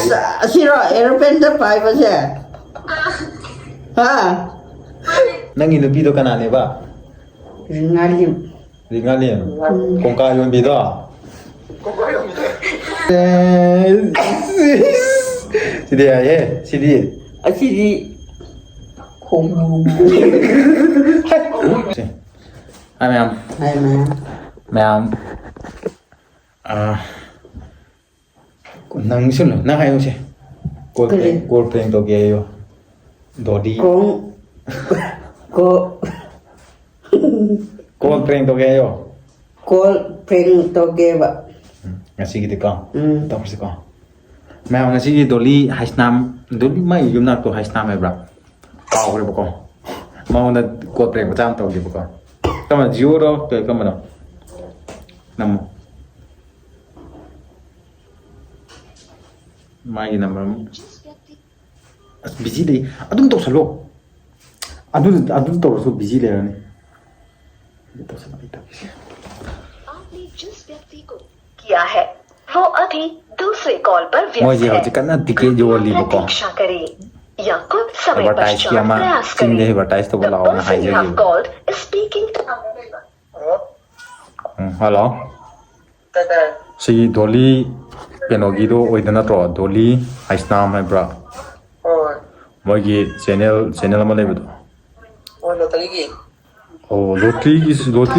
Siro, aeroplane the five was there. Ha? Nangi no bido kanane ba? Ringalim. Ringalim. Kung kayo yung bido. Sidi aye, sidi. Asidi. Kung. Hi ma'am. Hi, man. Ma'am. Nang sun na hayo si. Gold playing to gayo. Dodi. Kung. Ko. Gold playing to gayo. Call pring to give up. Ngasi gitu ka. Tapos ka. Ma'am ngasi doli haisnam doli mai yum na to haisnam ai bra. Kaw ko ko. Mau na gold playing ba to gi ko. Kama jiu do to kama no. Nam. Mai number. Busy day. Adum to salo. Adum to so busy le ne. To salo ita. आपने जिस व्यक्ति को किया है वो अभी दूसरे call पर Moi व्यस्त ji है ho ji kana dike jo li ko. प्रतीक्षा करें या कुछ समय Advertise पश्चात किया मा प्रयास सिंग करें ने advertise तो बोला The होना हाई person you have जगह. called is speaking to Hello. Si Dolly Penogido oidana tro Dolly Haisnam hai bra. Moi gi channel ma lebedo. Oh lottery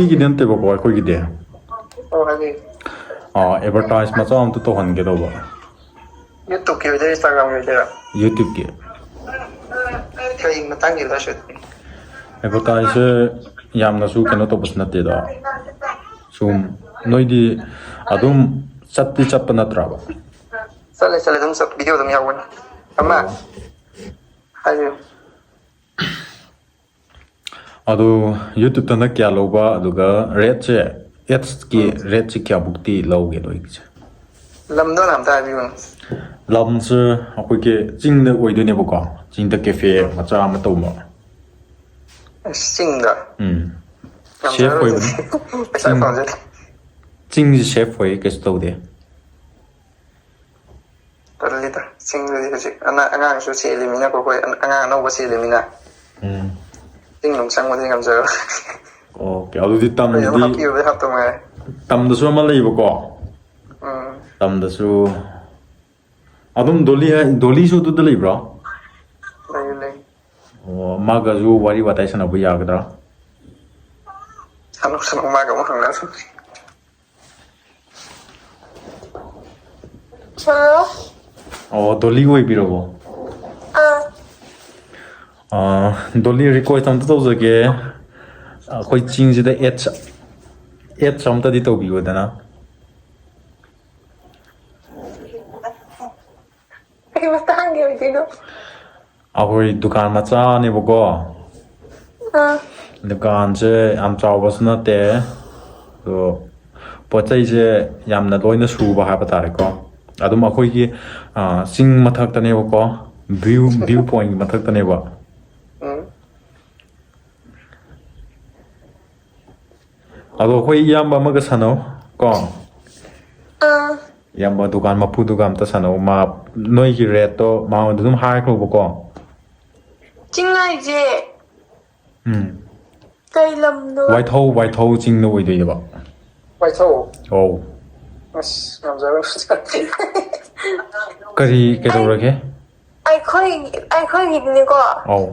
gi den te bo ko gi de. Advertise ma cham to han ge do ba. YouTube ki video Instagram video YouTube gi. kaya matang gila shoot Advertise yamna su keno to bus na te da. Sum noi di adum chatti chapna tra ba. sale dum sa video dum yawan ama ayo Ado YouTube ta na kya lo ba aduga rate che ads ki rate che kya bukti lo ge do ik. lam do nam ta view Lam se akoi ke jing de oi de ne bo ka. Jing de cafe ma cha ma to ma. sing da Chef oi ba. sai phong je Jing ji chef oi ke sto de. totally da sing de je angang su se elimina ko angang no ba se elimina sing nong sang wa de ngam je Okay, ado di tam yo happy di yo ha to ma tam da su ma lei bo ko. Tam da su adum doli su tu de lei bro. lai Oh ma ga ju wari wa tai sana bu ya ga da. sanok ma ga mo hang na su Hello? Oh doli oi bi ro bo. Doli request tam to zo ge. Khoi ching ji de et sam ta di to bi wo da na. Ay, matang yun dito. Akoi dukan ma cha ne bo ko. Dukan je am chaw ba su na te. So po chai je yam na loina su ba ha ba ta re ko. Adum akoi gi sing mathak ta ne bo ko. View point mathak ta ne ba. Ado khoi yamba ma ga sano ko. Yamba dukan ma pu dukan ta sano ma noi gi rate to ma dum ha ko bo ko. 찡아이지. Cây lầm nữa. White thâu ching no oi de ba. vai thâu Oh. as ngam je Kari ke do ra ke? ai khơi nghịch ko. Oh.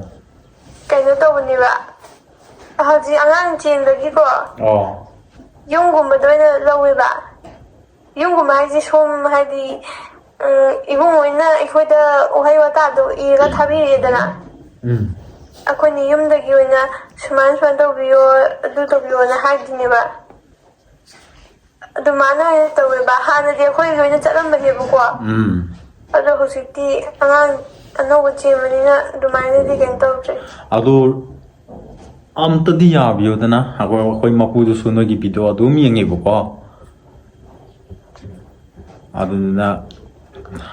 Kayno tawniba. Hauji angang chendagi ko. Oh. Yungumba doina lawiba. Yungumba haji som hadi ibung oina ikhoida uhai wata do ira thabiriyedana. Akhoni yumdagi oina suman tawbiyo adu tawbiyo na hagdiniba. Dumana tawbiba hanadi akhoi loina chalambanebako. Ado hositi angang anouba chemanina dumana di kan tawtre. Ado amta di ya biyo da na akoi mapu du su no gi video adu mi nge bo ko. Ado na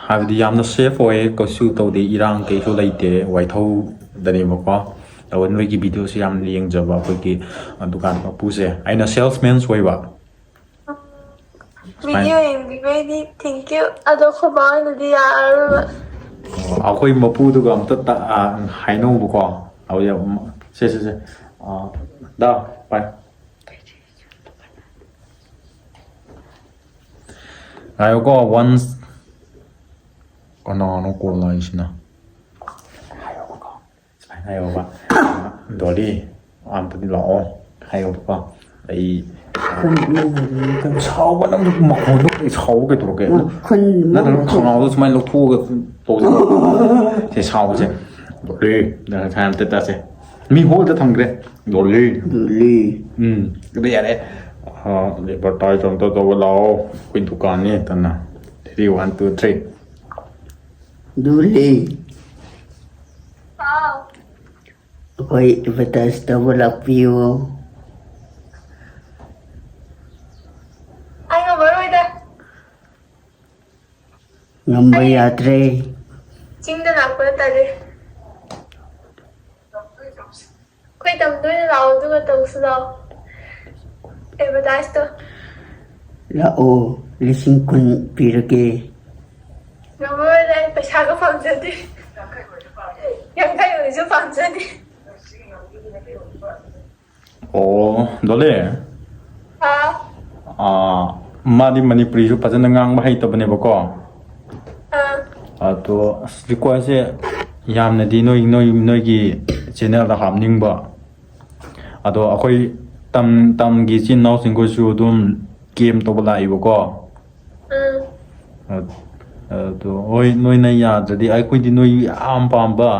habdi yamna safe oi ko su to de irang ke su leite wai thau da ne bo ko. Ado noi gi video si yam lieng jaba ko ki dukan mapu se aina salesman soi ba. Video ꯌꯦꯡꯕꯤꯕꯩꯗꯤ thank you ꯑꯗꯣ ꯈꯣꯏꯕꯥ ꯍꯣꯏꯅꯗꯤ ꯌꯥꯔꯔꯣꯏꯕ ꯑꯩꯈꯣꯏ ꯃꯄꯨꯗꯨꯒ ꯑꯝꯇ ꯍꯥꯏꯅꯧꯕꯀꯣ ꯁꯦ ꯗꯥ ꯄꯥꯏ ꯉꯥꯏꯌꯣꯀꯣ ꯋꯥꯟꯁ ꯀꯅꯥꯅꯣ call ꯂꯥꯛꯏꯁꯤꯅ ꯍꯥꯏꯌꯣꯕꯀꯣ ꯁꯨꯃꯥꯏꯅ ꯍꯥꯏꯌꯣꯕ ꯗꯣꯂꯤ ꯑꯝꯇꯗꯤ ꯂꯥꯛꯑꯣ ꯍꯥꯏꯌꯣꯕꯀꯣ ꯑꯩ ꯁꯥꯎꯕ ꯅꯪ ꯃꯈꯣꯟꯗꯣ ꯁꯥꯎꯕ ꯀꯩꯗꯧꯔꯒꯦ ꯅꯠꯇ꯭ꯔꯒ ꯈꯪꯅꯥꯎꯗꯣ ꯁꯨꯃꯥꯏꯅ ꯂꯧꯊꯣꯛꯑꯒ ꯇꯧꯁꯦ ꯁꯦ ꯁꯥꯎꯕꯁꯦ ꯗꯣꯂꯤ ꯅꯪ ꯑꯝꯇ ꯇꯥꯁꯦ ꯃꯤ ꯍꯣꯜꯗ ꯊꯝꯈ꯭ꯔꯦ ꯗꯣꯂꯤ ꯑꯗꯨ ꯌꯥꯔꯦ ꯑꯦꯗꯚꯔꯇꯥꯏꯖ ꯑꯝꯇ ꯇꯧꯕ ꯂꯥꯛꯑꯣ ꯑꯩꯈꯣꯏ ꯗꯨꯀꯥꯟꯅꯤ ꯇꯟꯅ 3 1 2 3 Duli. ꯑꯥꯎ Ako'y advertise tabo lakpiyo. ꯑꯩ ꯉꯝꯃꯔꯣꯏꯗ Ngamba yatre. ꯆꯤꯡꯗ ꯂꯥꯛꯄ ꯇꯜꯂꯦ ꯑꯩꯈꯣꯏ ꯇꯝꯗ ꯑꯣꯏꯅ ꯂꯥꯛꯑꯣ ꯑꯗꯨꯒ ꯇꯧꯁꯨ ꯂꯥꯛꯑꯣ ꯑꯦꯗꯚꯔꯇꯥꯏꯖꯇꯣ Lao. Lising kun pirake. ꯉꯝꯃꯔꯣꯏꯗ ꯑꯩ ꯄꯩꯁꯥꯒ ꯄꯥꯝꯖꯗꯦ ꯌꯥꯡꯈꯩ ꯑꯣꯏꯔꯁꯨ ꯄꯥꯝꯖꯗꯦ ꯑꯣ ꯗꯣꯂꯤ ꯃꯥꯗꯤ ꯃꯅꯤꯄꯨꯔꯤꯁꯨ ꯐꯖꯅ ꯉꯥꯡꯕ ꯍꯩꯇꯕꯅꯦꯕꯀꯣ ꯑꯗꯣ ꯔꯤꯀ꯭ꯋꯦꯁꯁꯦ ꯌꯥꯝꯅꯗꯤ ꯅꯣꯏꯒꯤ ꯆꯦꯅꯦꯜꯗ ꯍꯥꯞꯅꯤꯡꯕ ꯑꯗꯣ ꯑꯩꯈꯣꯏ ꯇꯝꯒꯤ ꯏꯆꯤꯟ ꯏꯅꯥꯎꯁꯤꯡꯈꯣꯏꯁꯨ ꯑꯗꯨꯝ ꯒꯦꯝ ꯇꯧꯕ ꯂꯥꯛꯏꯕꯀꯣ ꯑꯗꯣ ꯍꯣꯏ ꯅꯣꯏꯅ ꯌꯥꯗ꯭ꯔꯗꯤ ꯑꯩꯈꯣꯏꯗꯤ ꯅꯣꯏ ꯌꯥꯝ ꯄꯥꯝꯕ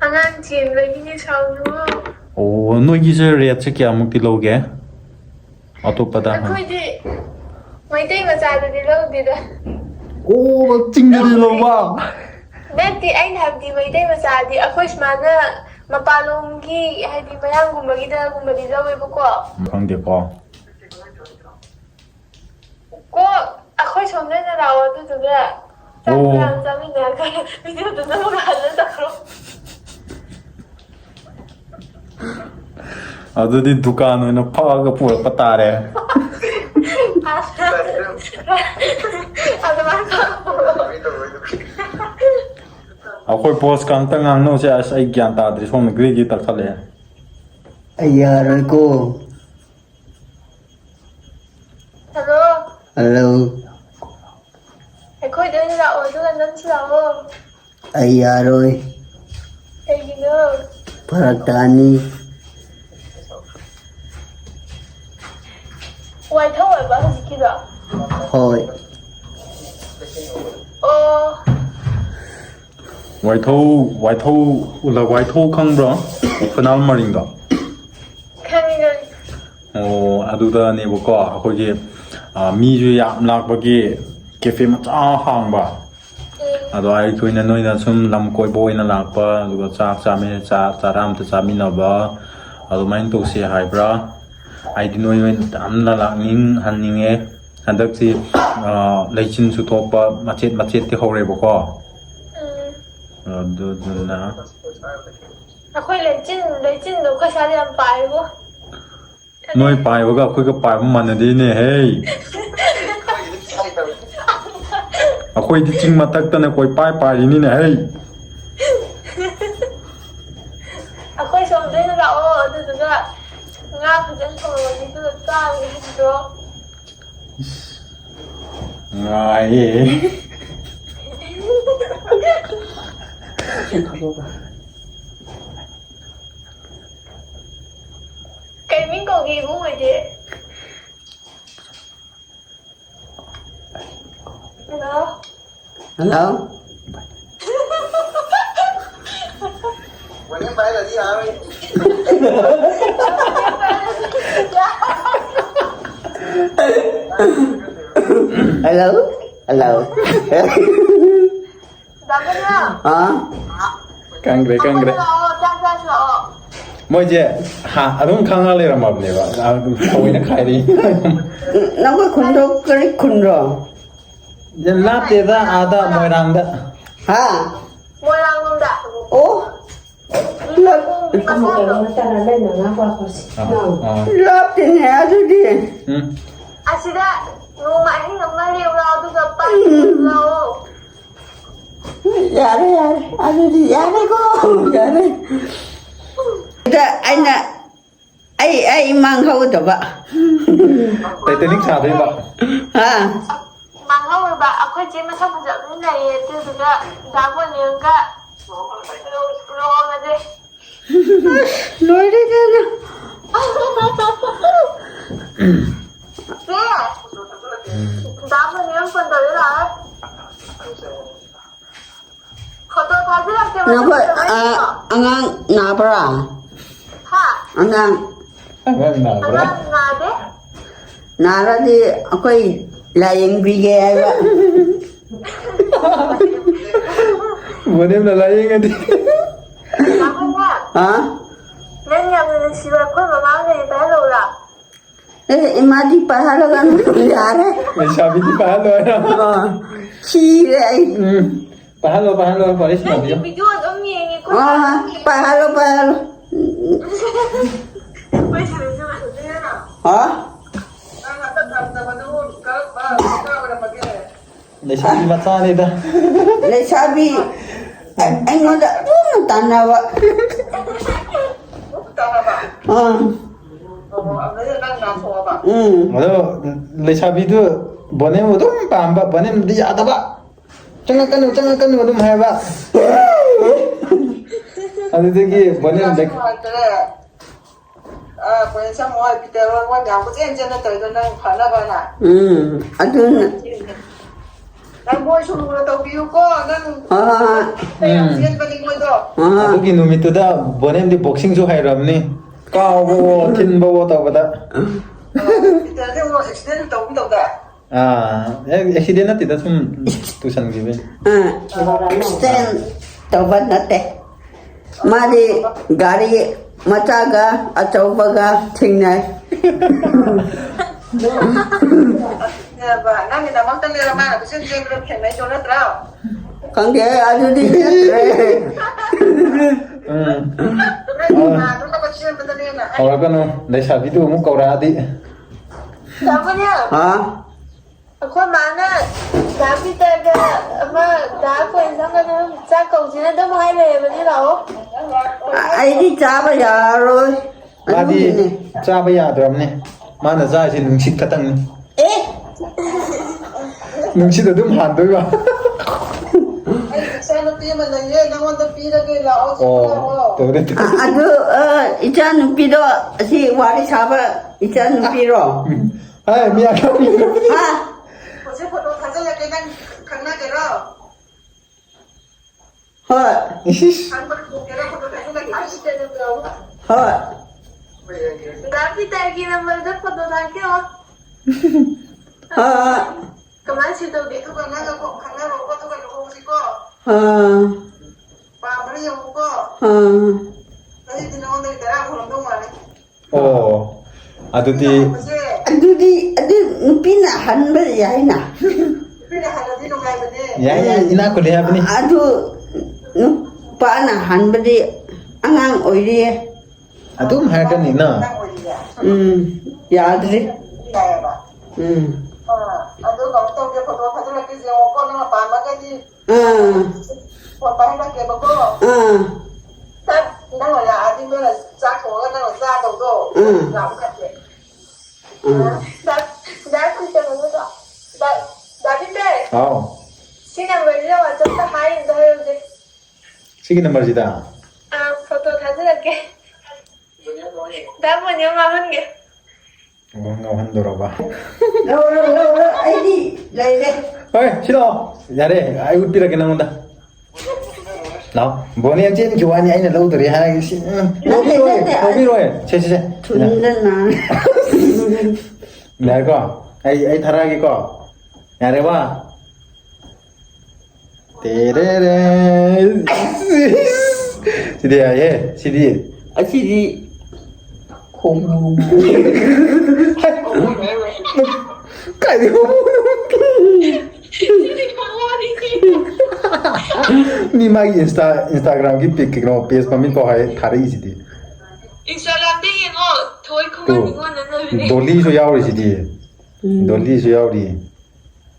ꯑꯉꯥꯡ ꯆꯦꯟꯕꯒꯤꯅꯦ ꯁꯥꯎꯅꯨ ꯑꯣ ꯅꯣꯏꯒꯤꯁꯦ ꯔꯦꯠꯁꯦ ꯀꯌꯥꯃꯨꯛꯇꯤ ꯂꯧꯒꯦ ꯑꯇꯣꯞꯄꯗ ꯑꯩꯈꯣꯏꯗꯤ ꯃꯩꯇꯩ ꯃꯆꯥꯗꯗꯤ ꯂꯧꯗꯦꯗ ꯑꯣ ꯆꯤꯡꯗꯗꯤ ꯂꯧꯕ ꯅꯠꯇꯦ ꯑꯩꯅ ꯍꯥꯏꯕꯗꯤ ꯃꯩꯇꯩ ꯃꯆꯥꯗꯤ ꯑꯩꯈꯣꯏ ꯁꯨꯃꯥꯏꯅ ꯃꯄꯥꯟꯂꯣꯝꯒꯤ ꯍꯥꯏꯗꯤ ꯃꯌꯥꯡꯒꯨꯝꯕꯒꯤꯗꯒꯨꯝꯕꯗꯤ ꯂꯧꯋꯦꯕꯀꯣ ꯈꯪꯗꯦꯀꯣ ꯀꯣ ꯑꯩꯈꯣꯏ ꯁꯣꯝꯗ ꯂꯥꯛꯑꯣ ꯑꯗꯨꯗꯨꯒ ꯆꯥꯃꯤꯟꯅꯔꯒ ꯚꯤꯗꯤꯑꯣꯗꯨ ꯅꯝꯃꯒ ꯍꯜꯂ ꯆꯠꯈ꯭ꯔꯣ ꯑꯗꯨꯗꯤ ꯗꯨꯀꯥꯟ ꯑꯣꯏꯅ ꯐꯛꯑꯒ ꯄꯨꯔꯛꯄ ꯇꯥꯔꯦ ꯑꯩꯈꯣꯏ ꯕꯣꯁꯀ ꯑꯝꯇ ꯉꯥꯡꯅꯧꯁꯦ ꯑꯁ ꯑꯩ ꯒ꯭ꯌꯥꯟ ꯇꯥꯗ꯭ꯔꯤ ꯁꯣꯝꯗ ꯒ꯭ꯔꯤꯒꯤ ꯇꯛꯈꯠꯂꯛꯑꯦ Ayaray ko. Hello Hello. ꯑꯩꯈꯣꯏꯗ ꯑꯣꯏꯅ ꯂꯥꯛꯑꯣ ꯑꯗꯨꯒ ꯅꯪꯁꯨ ꯂꯥꯛꯑꯣ Ayaroy. ꯀꯩꯒꯤꯅꯣ Paratani. ꯋꯥꯏꯊꯧ ꯑꯣꯏꯕ ꯍꯧꯖꯤꯛꯀꯤꯗꯣ Hoy. ꯑꯣ ꯋꯥꯏꯊꯧ ꯈꯪꯕ꯭ꯔꯣ ꯐꯨꯅꯥꯜ ꯃꯔꯤꯡꯗꯣ ꯈꯪꯉꯤ ꯑꯣ ꯑꯗꯨꯗꯅꯦꯕꯀꯣ ꯑꯩꯈꯣꯏꯒꯤ ꯃꯤꯁꯨ ꯌꯥꯝ ꯂꯥꯛꯄꯒꯤ ꯀꯦꯐꯦ ꯃꯆꯥ ꯍꯥꯡꯕ ꯑꯗꯣ ꯑꯩꯈꯣꯏꯅ ꯅꯣꯏꯅ ꯁꯨꯝ ꯂꯝ ꯀꯣꯏꯕ ꯑꯣꯏꯅ ꯂꯥꯛꯄ ꯑꯗꯨꯒ ꯆꯥꯔꯥ ꯑꯝꯇ ꯆꯥꯃꯤꯟꯅꯕ ꯑꯗꯨꯃꯥꯏꯅ ꯇꯧꯁꯤ ꯍꯥꯏꯕ꯭ꯔꯥ ꯑꯩꯗꯤ ꯅꯣꯏ ꯑꯣꯏꯅ ꯌꯥꯝꯅ ꯂꯥꯛꯅꯤꯡꯍꯟꯅꯤꯡꯉꯦ ꯍꯟꯗꯛꯁꯤ ꯂꯩꯆꯤꯟꯁꯨ ꯊꯣꯛꯄ ꯃꯆꯦꯠꯇꯤ ꯍꯧꯔꯦꯕꯀꯣ ꯑꯗꯨꯗꯨꯅ ꯑꯩꯈꯣꯏ ꯂꯩꯆꯤꯟꯗꯣ ꯑꯩꯈꯣꯏ ꯁ꯭ꯋꯥꯏꯗ ꯌꯥꯝ ꯄꯥꯏꯕꯣ ꯅꯣꯏ ꯄꯥꯏꯕꯒ ꯑꯩꯈꯣꯏꯒ ꯄꯥꯏꯕ ꯃꯥꯟꯅꯗꯦꯅꯦꯍꯦ ꯑꯩꯈꯣꯏꯗꯤ ꯆꯤꯡ ꯃꯊꯛꯇꯅ ꯄꯥꯏꯔꯤꯅꯤꯅꯦ ꯍꯦ ꯑꯩꯈꯣꯏ ꯁꯣꯝꯗ ꯑꯣꯏꯅ ꯂꯥꯛꯑꯣ ꯑꯗꯨꯗꯨꯒ ꯉꯥ ꯐꯖꯅ ꯊꯣꯡꯉꯅꯤ ꯑꯗꯨꯒ ꯆꯥꯔꯒ ꯍꯤꯡꯗꯣ ꯉꯥꯏꯌꯦ ꯀꯩ ꯃꯤꯡ ꯀꯧꯒꯦ ꯏꯕꯨꯡ ꯍꯣꯏꯗꯤ hello Hello.วันนี้ไปเหรอที่หาไป Hello. Hello. ꯅꯥꯒꯅ Hả? ꯀꯪꯒ꯭ꯔꯦ ꯂꯥꯛꯑꯣ ꯆꯥꯛ ꯆꯥꯁꯤ ꯂꯥꯛꯑꯣ ꯃꯣꯏꯁꯦ ꯑꯗꯨꯝ ꯈꯪꯉ ꯂꯩꯔꯝꯃꯕꯅꯦꯕ ꯊꯑꯣꯏꯅ ꯈꯥꯏꯔꯤ Nó có khun đâu, cái khun rồi. ꯂꯥꯞꯇꯦꯗ ꯑꯥꯗ ꯃꯣꯏꯔꯥꯡꯗ Hả? ꯃꯣꯏꯔꯥꯡ ꯂꯣꯝꯗ Ủa? ꯃꯁꯥꯗꯣ Lớp thì nè rồi đi. ꯎꯝ ꯑꯁꯤꯗ ꯅꯣꯡꯃ ꯑꯍꯤꯡ ꯑꯃ ꯂꯦꯛꯎꯔꯣ ꯑꯗꯨꯒ ꯄꯥꯏ ꯂꯥꯛꯑꯣ ꯌꯥꯔꯦ ꯌꯥꯔꯦ ꯑꯗꯨꯗꯤ ꯌꯥꯔꯦꯀꯣ ꯌꯥꯔꯦ ꯑꯩ ꯃꯥꯡꯍꯧꯗꯕ ꯇꯥꯏꯇꯥꯅꯤꯛ ꯁꯥꯗꯣꯏꯕ ꯍꯥ ꯃꯥꯡꯍꯧꯔꯕ ꯑꯩꯈꯣꯏ ꯆꯦ ꯃꯁꯛ ꯐꯖꯕꯅꯤ ꯂꯩꯌꯦ ꯑꯗꯨꯗꯨꯒ ꯗꯥꯕꯣꯅꯤꯒ ꯂꯨꯍꯣꯡꯉꯁꯦ ꯂꯣꯏꯔꯦ ꯀꯩꯅꯣ ꯆꯦ ꯗꯥꯕꯣꯅꯤ ꯐꯣꯟ ꯇꯧꯔꯦ ꯂꯥꯛꯑꯦ ꯐꯣꯇꯣ ꯊꯥꯖꯤꯜꯂꯛꯀꯦꯕ ꯅꯈꯣꯏ ꯑꯉꯥꯡ ꯅꯥꯕ꯭ꯔꯥ ꯍꯥ ꯑꯉꯥꯡ ꯑꯉꯥꯡ ꯅꯥꯕ꯭ꯔꯥ ꯑꯉꯥꯡ ꯅꯥꯗꯦ ꯅꯥꯔꯗꯤ ꯑꯩꯈꯣꯏ ꯂꯥꯏꯌꯦꯡꯕꯤꯒꯦ ꯍꯥꯏꯕ ꯕꯣꯅꯦꯝꯅ ꯂꯥꯏꯌꯦꯡꯉꯗꯤ ꯗꯥꯕꯣꯅꯤ ꯍꯥ ꯅꯪ ꯌꯥꯝꯅ ꯅꯨꯡꯁꯤꯕ ꯑꯩꯈꯣꯏ ꯃꯃꯥꯡ ꯂꯩ ꯄꯥꯏꯍꯜꯂꯛꯎꯔꯥ ꯏꯃꯥꯗꯤ ꯄꯥꯏꯍꯜꯂꯒꯅꯨ ꯌꯥꯔꯦ ꯂꯩꯁꯥꯕꯤꯗꯤ ꯄꯥꯍꯜꯂꯣ ꯈꯤꯔꯦ ꯑꯩ ꯄꯥꯍꯜꯂꯣ ꯋꯥꯔꯤ ꯁꯥꯟꯅꯕꯤꯌꯣ ꯚꯤꯗꯤꯑꯣ ꯑꯗꯨꯝ ꯌꯦꯡꯉꯦ ꯑꯩꯈꯣꯏ ꯄꯥꯏꯍꯜꯂꯣ ꯍꯥ ꯂꯩꯁꯥꯕꯤ ꯃꯆꯥꯅꯤꯗ ꯂꯩꯁꯥꯕꯤ ꯑꯩꯉꯣꯟꯗ ꯑꯗꯨꯝ ꯇꯥꯟꯅꯕ ꯑꯗꯣ ꯂꯩꯁꯥꯕꯤꯗꯨ ꯕꯣꯅꯦꯝ ꯑꯗꯨꯝ ꯄꯥꯝꯕ ꯕꯣꯅꯦꯝꯗꯤ ꯌꯥꯗꯕ ꯆꯪꯉꯛꯀꯅꯨ ꯑꯗꯨꯝ ꯍꯥꯏꯕ ꯑꯗꯨꯗꯒꯤ ꯕꯣꯅꯦꯝ ꯑꯗꯨꯅ ꯑꯗꯨꯒꯤ ꯅꯨꯃꯤꯠꯇꯨꯗ ꯕꯣꯅꯦꯝꯗꯤ ꯕꯣꯛꯁꯤꯡꯁꯨ ꯍꯩꯔꯕꯅꯤ ꯀꯥꯎꯕꯋꯣ ꯊꯤꯟꯕꯋꯣ ꯇꯧꯕꯗ ꯑꯦꯛꯁꯤꯗꯦꯟ ꯅꯠꯇꯦꯗ ꯁꯨꯝ ꯇꯨꯁꯟꯈꯤꯕꯅꯤ ꯑꯦꯛꯁꯇꯦꯟ ꯇꯧꯕ ꯅꯠꯇꯦ ꯃꯥꯗꯤ ꯒꯥꯔꯤ ꯃꯆꯥꯒ ꯑꯆꯧꯕꯒ ꯊꯦꯡꯅꯩ ꯈꯪꯗꯦ ꯑꯗꯨꯗꯤ ꯍꯧꯔꯛꯀꯅꯨ ꯂꯩꯁꯥꯕꯤꯗꯨ ꯑꯃꯨꯛ ꯀꯧꯔꯛꯑꯗꯤ ꯗꯥꯕꯣꯅꯤ ꯍꯥ ꯑꯩꯈꯣꯏ ꯃꯥꯅ ꯗꯥ ꯄꯤꯇꯔꯒ ꯑꯃ ꯗꯥ ꯀꯣꯏꯟꯁꯪꯒ ꯑꯗꯨꯝ ꯆꯥꯛ ꯀꯧꯁꯤꯅ ꯑꯗꯨꯝ ꯍꯥꯏ ꯂꯩꯔꯕꯅꯤ ꯂꯥꯛꯑꯣ ꯑꯩꯗꯤ ꯆꯥꯕ ꯌꯥꯔꯣꯏ ꯃꯥꯗꯤ ꯑꯗꯨꯒꯤꯅꯦ ꯆꯥꯕ ꯌꯥꯗ꯭ꯔꯕꯅꯦ ꯃꯥꯅ ꯆꯥꯔꯤꯁꯦ ꯅꯨꯡꯁꯤꯠ ꯈꯛꯇꯪꯅꯤ ꯅꯨꯡꯁꯤꯠ ꯑꯗꯨꯝ ꯍꯥꯟꯗꯣꯏꯕ ꯇꯧꯔꯦ ꯑꯗꯨ ꯏꯆꯥ ꯅꯨꯄꯤꯗꯣ ꯑꯁꯤ ꯋꯥꯔꯤ ꯁꯥꯕ ꯏꯆꯥ ꯅꯨꯄꯤꯔꯣ ꯍꯥꯏ ꯃꯤ ꯑꯈꯪꯕꯤ ꯍꯥ ꯍꯣꯏ ꯍꯣꯏ ꯗꯥ ꯄꯤꯇꯔꯒꯤ ꯅꯝꯕꯔꯗ ꯐꯣꯇꯣ ꯊꯥꯔꯛꯀꯦꯔꯣ ꯍꯣꯏ ꯀꯃꯥꯏꯅ ꯁꯤ ꯇꯧꯒꯦ ꯑꯣ ꯑꯗꯨꯗꯤ ꯑꯗꯨ ꯅꯨꯄꯤꯅ ꯍꯟꯕ ꯌꯥꯏꯅ ꯌꯥꯏ ꯏꯅꯥꯛ ꯈꯨꯜꯂꯦ ꯍꯥꯏꯕꯅꯤ ꯑꯗꯨ ꯅꯨꯄꯥꯅ ꯍꯟꯕꯗꯤ ꯑꯉꯥꯡ ꯑꯣꯏꯔꯤꯌꯦ ꯑꯗꯨꯝ ꯍꯥꯏꯔꯛꯀꯅꯤꯅ ꯌꯥꯗ꯭ꯔꯤ ꯑꯥꯎ ꯁꯤ ꯅꯝꯕꯔꯁꯤꯗ ꯋꯥꯆꯞꯇ ꯍꯥꯏ ꯑꯝꯇ ꯍꯥꯏꯔꯛꯎꯁꯦ ꯁꯤꯒꯤ ꯅꯝꯕꯔꯁꯤꯗ ꯐꯣꯇꯣ ꯊꯥꯖꯤꯜꯂꯛꯀꯦ ꯗꯥꯕꯣꯅꯤ ꯉꯥꯡꯍꯟꯒꯦ ꯉꯥꯎꯍꯟꯗꯣꯔꯕ ꯑꯩꯗꯤ ꯂꯩꯔꯦ ꯍꯣꯏ ꯁꯤ ꯂꯥꯛꯑꯣ ꯌꯥꯔꯦ ꯑꯩ ꯎꯠꯄꯤꯔꯒꯦ ꯅꯪꯉꯣꯟꯗ ꯂꯥꯛꯑꯣ ꯕꯣꯅꯦꯝ ꯆꯦꯟꯈꯤꯕ ꯋꯥꯅꯤ ꯑꯩꯅ ꯂꯧꯗꯔꯦ ꯍꯥꯏꯔꯒ ꯁꯤ ꯂꯧꯕꯤꯔꯣꯏ ꯁꯦ ꯊꯨꯟꯗ ꯅꯥꯟ ꯌꯥꯔꯦꯀꯣ ꯑꯩ ꯊꯥꯔꯛꯑꯒꯦꯀꯣ ꯌꯥꯔꯦꯕ ꯇꯦꯔꯦꯔꯦ ꯁꯤꯗꯤ ꯌꯥꯏꯌꯦ ꯁꯤꯗꯤ ꯑꯁꯤꯗꯤ ꯀꯥꯏꯗꯩ ꯃꯤ ꯃꯥꯒꯤ ꯏꯟꯁꯇꯥꯒ꯭ꯔꯥꯝꯒꯤ ꯄꯤꯛ ꯀꯩꯅꯣ ꯄꯦꯖ ꯃꯃꯤꯡ ꯄꯥꯎ ꯍꯥꯏ ꯊꯥꯔꯛꯏꯁꯤꯗꯤ 인스타그램 땡이고 저희 그만 이거는 ꯗꯣꯂꯤꯁꯨ ꯌꯥꯎꯔꯤꯁꯤꯗꯤ ꯗꯣꯂꯤꯁꯨ ꯌꯥꯎꯔꯤ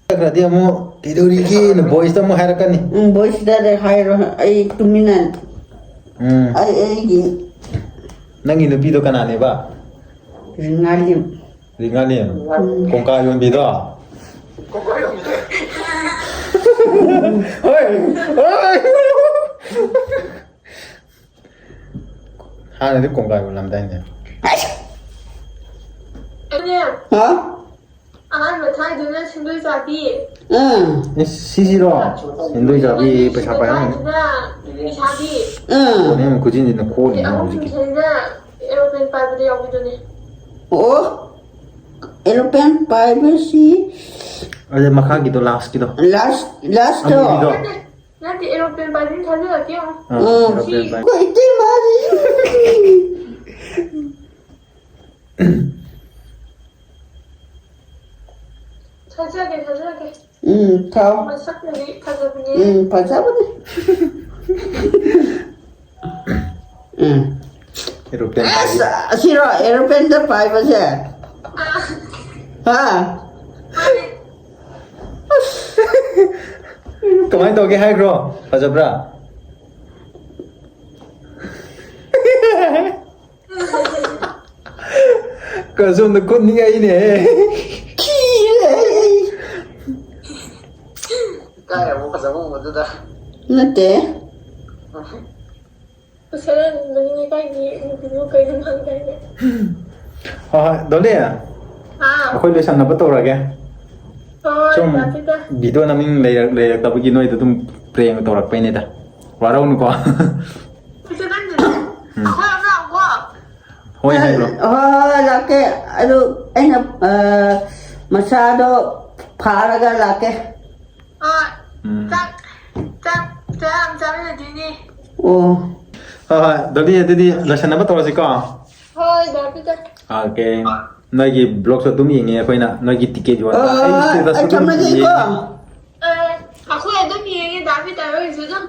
ꯈꯔꯗꯤ ꯑꯃꯨꯛ ꯀꯩꯗꯧꯔꯤꯒꯦꯅ ꯚꯣꯏꯁꯇ ꯑꯃꯨꯛ ꯍꯥꯏꯔꯛꯀꯅꯤ ꯚꯣꯏꯁꯇ ꯍꯥꯏꯔꯣ ꯑꯩ ꯇꯨꯃꯤꯟꯅ ꯑꯩꯒꯤ ꯅꯪꯒꯤ ꯅꯨꯄꯤꯗꯣ ꯀꯅꯥꯅꯦꯕ ꯔꯤꯉꯥꯂꯤꯝ ꯔꯤꯉꯥꯂꯤꯝ ꯀꯣꯡꯀꯥ ꯌꯣꯟꯕꯤꯗꯣ ꯍꯣꯏ ꯍꯥꯟꯅꯗꯤ ꯀꯣꯡꯀꯥ ꯌꯣꯜꯂꯝꯗꯥꯏꯅꯦ ꯍꯥ ꯑꯍꯥꯟꯕ ꯊꯥꯏꯗꯨꯅ ꯁꯤꯡꯗꯣꯏ ꯆꯥꯕꯤ ꯁꯤꯁꯤꯔꯣ ꯁꯤꯟꯗꯣꯏ ꯆꯥꯕꯤ ꯄꯩꯁꯥ ꯄꯥꯏꯔꯝꯒꯅꯤ ꯏꯁꯥꯕꯤ ꯅꯪ ꯈꯨꯖꯤꯟꯁꯤꯅ ꯈꯣꯜꯂꯤꯅꯦ ꯑꯍꯨꯝ ꯍꯧꯖꯤꯛꯀꯤ ꯁꯤꯗ ꯑꯦꯔꯣꯄ꯭ꯂꯦꯟ ꯄꯥꯏꯕꯗ ꯌꯥꯎꯕꯤꯗꯨꯅꯦ ꯑꯣ ꯑꯦꯔꯣꯄ꯭ꯂꯦꯟ ꯄꯥꯏꯕꯁꯤ ꯑꯗ ꯃꯈꯥꯒꯤꯗꯣ ꯂꯥꯁꯀꯤꯗꯣ ꯂꯥꯁꯇꯣ ꯑꯃꯨꯕꯤꯗꯣ ꯅꯠꯇꯦ ꯑꯦꯔꯣꯄ꯭ꯂꯦꯟ ꯄꯥꯏꯕꯤ ꯊꯥꯖꯤꯜꯂꯛꯀꯦ ꯌꯦꯡꯉꯣ ꯑꯦꯔꯣꯄ꯭ꯂꯦꯟ ꯄꯥꯏ ꯑꯩꯈꯣꯏ ꯏꯇꯩꯃꯥꯁꯤ ꯊꯥꯖꯒꯦ ꯊꯥꯎ ꯃꯁꯛꯅꯗꯤ ꯐꯖꯕꯅꯦ ꯐꯖꯕꯅꯦ ꯑꯦꯔꯣꯄ꯭ꯂꯦꯟ ꯄꯥꯏ ꯑꯁ ꯑꯁꯤꯔꯣ ꯑꯦꯔꯣꯄ꯭ꯂꯦꯟꯗ ꯄꯥꯏꯕꯁꯦ ꯍꯥ ꯀꯃꯥꯏꯅ ꯇꯧꯒꯦ ꯍꯥꯏꯈ꯭ꯔꯣ ꯐꯖꯕ꯭ꯔꯥ ꯀꯁꯣꯝꯗ ꯀꯨꯠꯅꯤꯡꯉꯩꯅꯦ ꯀꯥꯏ ꯑꯃꯨꯛ ꯐꯖꯕ ꯎꯕꯗꯨꯗ ꯅꯠꯇꯦ ꯎꯁꯔ ꯅꯪꯅꯤ ꯀꯥꯏꯒꯤ ꯅꯨꯄꯤꯗꯨ ꯀꯩꯅꯣ ꯍꯪꯒꯥꯏꯅꯦ ꯍꯣꯏ ꯍꯣꯏ ꯗꯣꯂꯤ ꯑꯩꯈꯣꯏ ꯂꯣꯏꯁꯟꯅꯕ ꯇꯧꯔꯒꯦ ꯁꯨꯝ ꯚꯤꯗꯤꯑꯣ ꯅꯝꯃꯤꯡ ꯂꯩꯔꯛꯇꯕꯒꯤ ꯅꯣꯏꯗ ꯑꯗꯨꯝ ꯄ꯭ꯔꯦꯡ ꯇꯧꯔꯛꯄꯩꯅꯦꯗ ꯋꯥꯔꯧꯅꯨꯀꯣ ꯍꯣꯏ ꯍꯥꯏꯕ꯭ꯔꯣ ꯍꯣꯏ ꯂꯥꯛꯀꯦ ꯑꯗꯨ ꯑꯩꯅ ꯃꯆꯥꯗꯣ ꯐꯥꯔꯒ ꯂꯥꯛꯀꯦ ꯑꯣ ꯍꯣꯏ ꯍꯣꯏ ꯗꯣꯂꯤ ꯑꯗꯨꯗꯤ ꯂꯣꯏꯁꯟꯅꯕ ꯇꯧꯔꯁꯤꯀꯣ ꯍꯣꯏ ꯗꯥꯄꯤꯗ ꯑꯣꯀꯦ ꯅꯣꯏꯒꯤ ꯕ꯭ꯂꯣꯛꯁꯨ ꯑꯗꯨꯝ ꯌꯦꯡꯉꯦ ꯑꯩꯈꯣꯏꯅ ꯅꯣꯏꯒꯤ ꯇꯤꯀꯦꯠ ꯌꯣꯟꯕ ꯑꯩ ꯁ꯭ꯇꯦꯇꯁꯁꯨ ꯑꯩ ꯑꯗꯨꯝ ꯊꯝꯃꯒꯦꯀꯣ ꯑꯩꯈꯣꯏ ꯑꯗꯨꯝ ꯌꯦꯡꯉꯦ ꯗꯥꯄꯤ ꯇꯥꯔꯣꯏꯁꯨ ꯑꯗꯨꯝ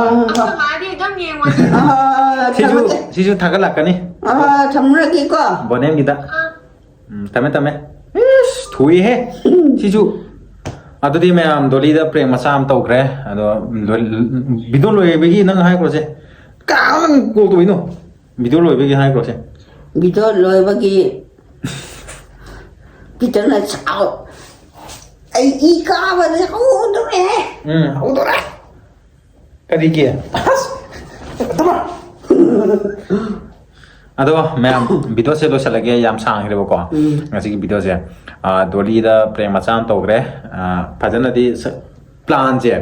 ꯌꯦꯡꯉꯤ ꯃꯥꯗꯤ ꯑꯗꯨꯝ ꯌꯦꯡꯉꯣ ꯁꯤꯁꯨ ꯊꯥꯒꯠꯂꯛꯀꯅꯤ ꯊꯝꯃꯒꯦꯀꯣ ꯕꯣꯅꯦꯝꯒꯤꯗ ꯊꯝꯃꯦ ꯏꯁ ꯊꯨꯏꯍꯦ ꯁꯤꯁꯨ ꯑꯗꯨꯗꯤ ꯃꯌꯥꯝ ꯗꯣꯂꯤꯗ ꯄ꯭ꯔꯦꯡ ꯃꯆꯥ ꯑꯃ ꯇꯧꯈ꯭ꯔꯦ ꯑꯗꯣ ꯚꯤꯗꯤꯑꯣ ꯂꯣꯏꯕꯒꯤ ꯅꯪ ꯍꯥꯏꯈ꯭ꯔꯣꯁꯦ ꯀꯅꯥꯅ ꯀꯣꯜ ꯇꯧꯏꯅꯣ ꯚꯤꯗꯤꯑꯣ ꯂꯣꯏꯕꯒꯤ ꯍꯥꯏꯈ꯭ꯔꯣꯁꯦ ꯚꯤꯗꯤꯑꯣ ꯂꯣꯏꯕꯒꯤ ꯄꯤꯇꯔꯅ ꯆꯥꯎ ꯑꯩ ꯏ ꯀꯥꯕꯗ ꯍꯧꯗꯣꯔꯦ ꯍꯧꯗꯣꯔꯦ ꯀꯔꯤꯒꯤ ꯑꯗꯣ ꯃꯌꯥꯝ ꯚꯤꯗꯤꯑꯣꯁꯦ ꯂꯣꯏꯁꯤꯜꯂꯒꯦ ꯌꯥꯝ ꯁꯥꯡꯈ꯭ꯔꯦꯕꯀꯣ ꯉꯁꯤꯒꯤ ꯚꯤꯗꯤꯑꯣꯁꯦ ꯗꯣꯂꯤꯗ ꯄ꯭ꯔꯦꯡ ꯃꯆꯥ ꯑꯃ ꯇꯧꯈ꯭ರೆ ꯐꯖꯅꯗꯤ ꯄ꯭ꯂꯥꯟꯁꯦ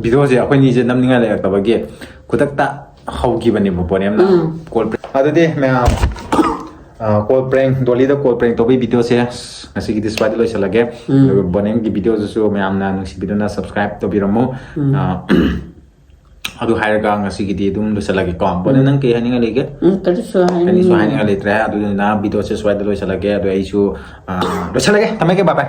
ꯚꯤꯗꯤꯑꯣꯁꯦ ꯑꯩꯈꯣꯏꯅꯤꯁꯦ ꯅꯝꯅꯤꯡꯉꯥꯏ ꯂꯩꯔꯛꯇꯕꯒꯤ ꯈꯨꯗꯛꯇ ꯍꯧꯈꯤꯕꯅꯦꯕ ꯕꯣꯅꯦꯝꯅ ꯀꯣꯜ ꯑꯗꯨꯗꯤ ꯃꯌꯥꯝ ꯀꯣꯜ ꯄ꯭ꯔꯦꯡ ꯗꯣꯂꯤꯗ ꯀꯣꯜ ꯄ꯭ꯔꯦꯡ ꯇꯧꯕꯒꯤ ꯚꯤꯗꯤꯑꯣꯁꯦ ꯉꯁꯤꯒꯤꯗꯤ ꯁ꯭ꯋꯥꯏꯗ ꯂꯣꯏꯁꯤꯜꯂꯒꯦ ꯑꯗꯨꯒ ꯕꯣꯅꯦꯝꯒꯤ ꯚꯤꯗꯤꯑꯣꯗꯨꯁꯨ ꯃꯌꯥꯝꯅ ꯅꯨꯡꯁꯤꯕꯤꯗꯨꯅ ꯁꯕꯁꯀ꯭ꯔꯥꯏꯕ ꯇꯧꯕꯤꯔꯝꯃꯨ ꯑꯗꯨ ꯍꯥꯏꯔꯒ ꯉꯁꯤꯒꯤꯗꯤ ꯑꯗꯨꯝ ꯂꯣꯏꯁꯤꯜꯂꯒꯦꯀꯣ ꯕꯣꯅꯦꯝ ꯅꯪ ꯀꯩ ꯍꯥꯏꯅꯤꯡꯉꯥꯏ ꯂꯩꯒꯦ ꯀꯔꯤꯁꯨ ꯀꯔꯤꯁꯨ ꯍꯥꯏꯅꯤꯡꯉꯥꯏ ꯂꯩꯇ꯭ꯔꯦ ꯑꯗꯨꯗꯨꯅ ꯚꯤꯗꯤꯑꯣꯁꯦ ꯁ꯭ꯋꯥꯏꯗ ꯂꯣꯏꯁꯤꯜꯂꯒꯦ ꯑꯗꯣ ꯑꯩꯁꯨ ꯂꯣꯏꯁꯤꯜꯂꯒꯦ ꯊꯝꯃꯒꯦ ꯕꯥꯏ ꯕꯥꯏ